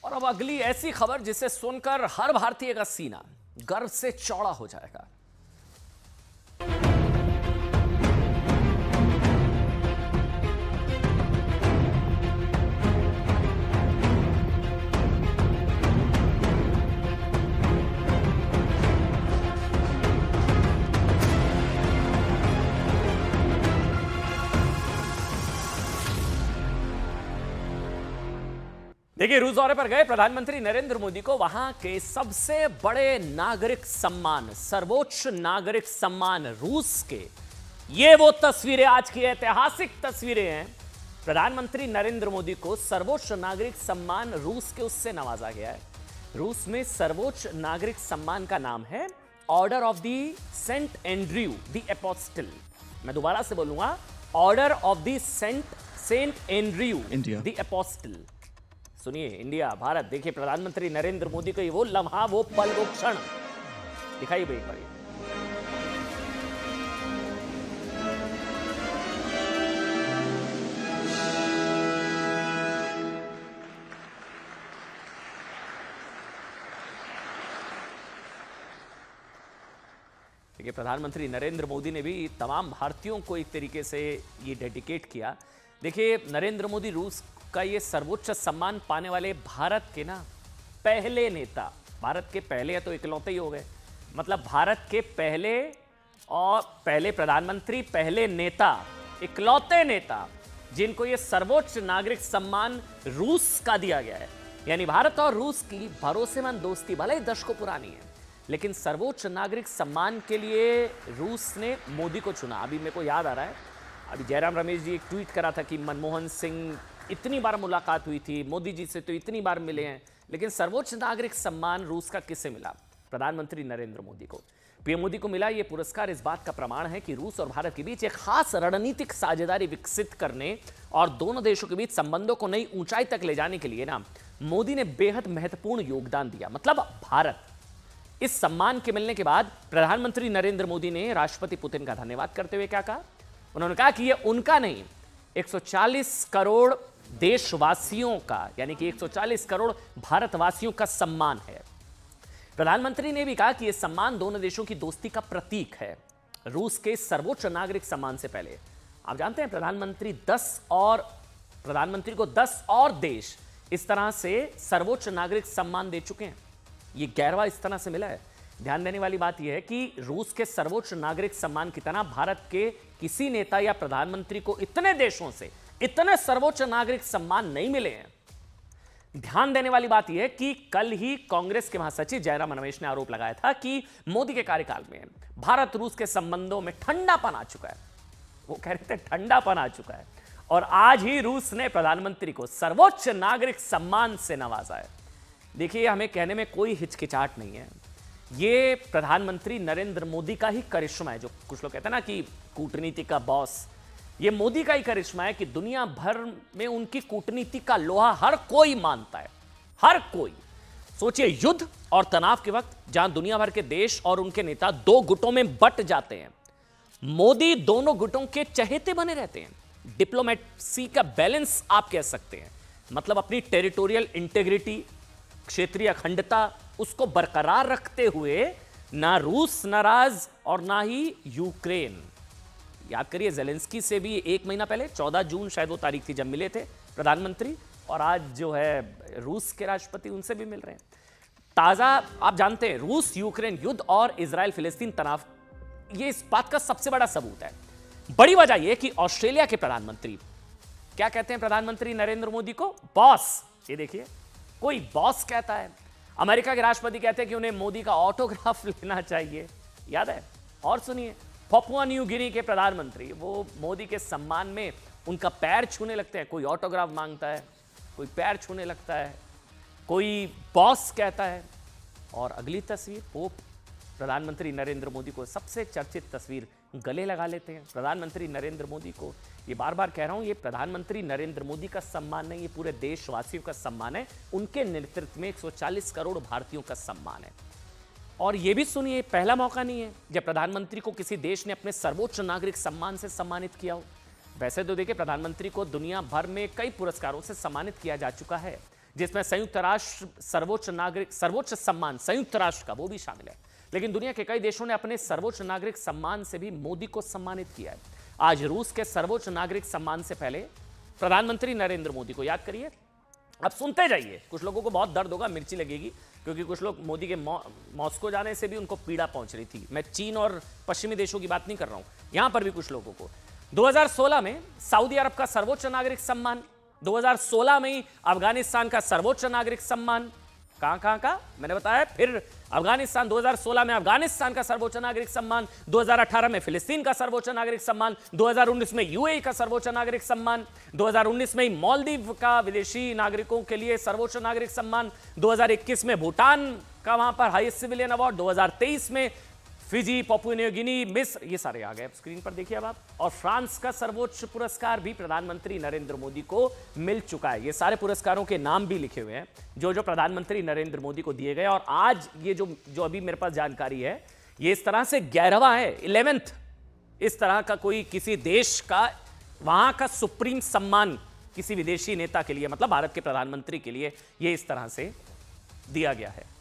और अब अगली ऐसी खबर जिसे सुनकर हर भारतीय का सीना गर्व से चौड़ा हो जाएगा। देखिए, रूस दौरे पर गए प्रधानमंत्री नरेंद्र मोदी को वहां के सबसे बड़े नागरिक सम्मान, सर्वोच्च नागरिक सम्मान रूस के, ये वो तस्वीरें, आज की ऐतिहासिक तस्वीरें हैं। प्रधानमंत्री नरेंद्र मोदी को सर्वोच्च नागरिक सम्मान रूस के उससे नवाजा गया है। रूस में सर्वोच्च नागरिक सम्मान का नाम है order of the saint Andrew the apostle. मैं दोबारा से बोलूंगा, order of the saint Andrew the apostle. सुनिए, इंडिया, भारत, देखिए प्रधानमंत्री नरेंद्र मोदी को वो लम्हा, वो पल, वो क्षण दिखाई एक बार। देखिए, प्रधानमंत्री नरेंद्र मोदी ने भी तमाम भारतीयों को एक तरीके से ये डेडिकेट किया। देखिए, नरेंद्र मोदी रूस का ये सर्वोच्च सम्मान पाने वाले भारत के पहले नेता, भारत के पहले या तो इकलौते ही हो गए, मतलब भारत के पहले प्रधानमंत्री, पहले नेता, इकलौते नेता जिनको ये सर्वोच्च नागरिक सम्मान रूस का दिया गया है। यानी भारत और रूस की भरोसेमंद दोस्ती भले ही दशकों पुरानी है, लेकिन सर्वोच्च नागरिक सम्मान के लिए रूस ने मोदी को चुना। अभी मेरे को याद आ रहा है, अभी जयराम रमेश जी एक ट्वीट करा था कि मनमोहन सिंह इतनी बार मुलाकात हुई थी, मोदी जी से तो इतनी बार मिले हैं, लेकिन सर्वोच्च नागरिक सम्मान रूस का किसे मिला? प्रधानमंत्री नरेंद्र मोदी को। पीएम मोदी को मिला यह पुरस्कार इस बात का प्रमाण है कि रूस और भारत के बीच एक खास रणनीतिक साझेदारी विकसित करने और दोनों देशों के बीच संबंधों को नई ऊंचाई तक ले जाने के लिए मोदी ने बेहद महत्वपूर्ण योगदान दिया। मतलब भारत, इस सम्मान के मिलने के बाद प्रधानमंत्री नरेंद्र मोदी ने राष्ट्रपति पुतिन का धन्यवाद करते हुए क्या कहा? उन्होंने कहा कि यह उनका नहीं, 140 करोड़ देशवासियों का, यानी कि 140 करोड़ भारतवासियों का सम्मान है। प्रधानमंत्री ने भी कहा कि यह सम्मान दोनों देशों की दोस्ती का प्रतीक है। रूस के सर्वोच्च नागरिक सम्मान से पहले आप जानते हैं प्रधानमंत्री को 10 और देश इस तरह से सर्वोच्च नागरिक सम्मान दे चुके हैं। यह गैरवा इस तरह से मिला है। ध्यान देने वाली बात यह है कि रूस के सर्वोच्च नागरिक सम्मान की तरह भारत के किसी नेता या प्रधानमंत्री को इतने देशों से इतने सर्वोच्च नागरिक सम्मान नहीं मिले हैं। ध्यान देने वाली बात यह है कि कल ही कांग्रेस के महासचिव जयराम रमेश ने आरोप लगाया था कि मोदी के कार्यकाल में भारत रूस के संबंधों में ठंडापन आ चुका है। वो कह रहे थे ठंडापन आ चुका है, और आज ही रूस ने प्रधानमंत्री को सर्वोच्च नागरिक सम्मान से नवाजा है। देखिए, हमें कहने में कोई हिचकिचाहट नहीं है, ये प्रधानमंत्री नरेंद्र मोदी का ही करिश्मा है। जो कुछ लोग कहते हैं ना कि कूटनीति का बॉस, ये मोदी का ही करिश्मा है कि दुनिया भर में उनकी कूटनीति का लोहा हर कोई मानता है, हर कोई। सोचिए, युद्ध और तनाव के वक्त जहां दुनिया भर के देश और उनके नेता दो गुटों में बट जाते हैं, मोदी दोनों गुटों के चहेते बने रहते हैं। डिप्लोमेसी का बैलेंस आप कह सकते हैं, मतलब अपनी टेरिटोरियल इंटीग्रिटी, क्षेत्रीय अखंडता, उसको बरकरार रखते हुए ना रूस नाराज और ना ही यूक्रेन। याद करिए, जेलेंस्की से भी 1 महीना पहले 14 जून शायद वो तारीख थी जब मिले थे प्रधानमंत्री, और आज जो है रूस के राष्ट्रपति उनसे भी मिल रहे हैं। ताजा आप जानते हैं, रूस यूक्रेन युद्ध और इजराइल फिलिस्तीन तनाव, ये इस बात का सबसे बड़ा सबूत है। बड़ी वजह यह कि ऑस्ट्रेलिया के प्रधानमंत्री क्या कहते हैं प्रधानमंत्री नरेंद्र मोदी को? बॉस। ये देखिए, कोई बॉस कहता है। अमेरिका के राष्ट्रपति कहते हैं कि उन्हें मोदी का ऑटोग्राफ लेना चाहिए, याद है? और सुनिए, पपुआ न्यू गिनी के प्रधानमंत्री वो मोदी के सम्मान में उनका पैर छूने लगते हैं। कोई ऑटोग्राफ मांगता है, कोई पैर छूने लगता है, कोई बॉस कहता है। और अगली तस्वीर, पोप प्रधानमंत्री नरेंद्र मोदी को, सबसे चर्चित तस्वीर, गले लगा लेते हैं। प्रधानमंत्री नरेंद्र मोदी को, ये बार बार कह रहा हूं, ये प्रधानमंत्री नरेंद्र मोदी का सम्मान नहीं, ये पूरे देशवासियों का सम्मान है। उनके नेतृत्व में 140 करोड़ भारतीयों का सम्मान है। और ये भी सुनिए, पहला मौका नहीं है जब प्रधानमंत्री को किसी देश ने अपने सर्वोच्च नागरिक सम्मान से सम्मानित किया हो। वैसे तो देखिए, प्रधानमंत्री को दुनिया भर में कई पुरस्कारों से सम्मानित किया जा चुका है। जिसमें संयुक्त राष्ट्र सर्वोच्च सम्मान संयुक्त राष्ट्र का वो भी शामिल है। लेकिन दुनिया के कई देशों ने अपने सर्वोच्च नागरिक सम्मान से भी मोदी को सम्मानित किया है। आज रूस के सर्वोच्च नागरिक सम्मान से पहले प्रधानमंत्री नरेंद्र मोदी को याद करिए। अब सुनते जाइए, कुछ लोगों को बहुत दर्द होगा, मिर्ची लगेगी, क्योंकि कुछ लोग मोदी के मॉस्को जाने से भी उनको पीड़ा पहुंच रही थी। मैं चीन और पश्चिमी देशों की बात नहीं कर रहा हूं, यहां पर भी कुछ लोगों को 2016 में सऊदी अरब का सर्वोच्च नागरिक सम्मान, 2016 में ही अफगानिस्तान का सर्वोच्च नागरिक सम्मान, कहां का मैंने बताया। फिर अफगानिस्तान 2016 में अफगानिस्तान का सर्वोच्च नागरिक सम्मान, 2018 में फिलिस्तीन का सर्वोच्च नागरिक सम्मान, 2019 में यूएई का सर्वोच्च नागरिक सम्मान, 2019 में ही मालदीव का विदेशी नागरिकों के लिए सर्वोच्च नागरिक सम्मान, 2021 में भूटान का वहां पर हाईएस्ट सिविलियन अवार्ड, 2023 में फिजी, पापुआ न्यू गिनी, मिस्र, ये सारे आ गए स्क्रीन पर देखिए अब आप। और फ्रांस का सर्वोच्च पुरस्कार भी प्रधानमंत्री नरेंद्र मोदी को मिल चुका है। ये सारे पुरस्कारों के नाम भी लिखे हुए हैं जो प्रधानमंत्री नरेंद्र मोदी को दिए गए। और आज ये जो अभी मेरे पास जानकारी है, ये इस तरह से 11वां है, 11th इस तरह का कोई किसी देश का वहां का सुप्रीम सम्मान किसी विदेशी नेता के लिए, मतलब भारत के प्रधानमंत्री के लिए, ये इस तरह से दिया गया है।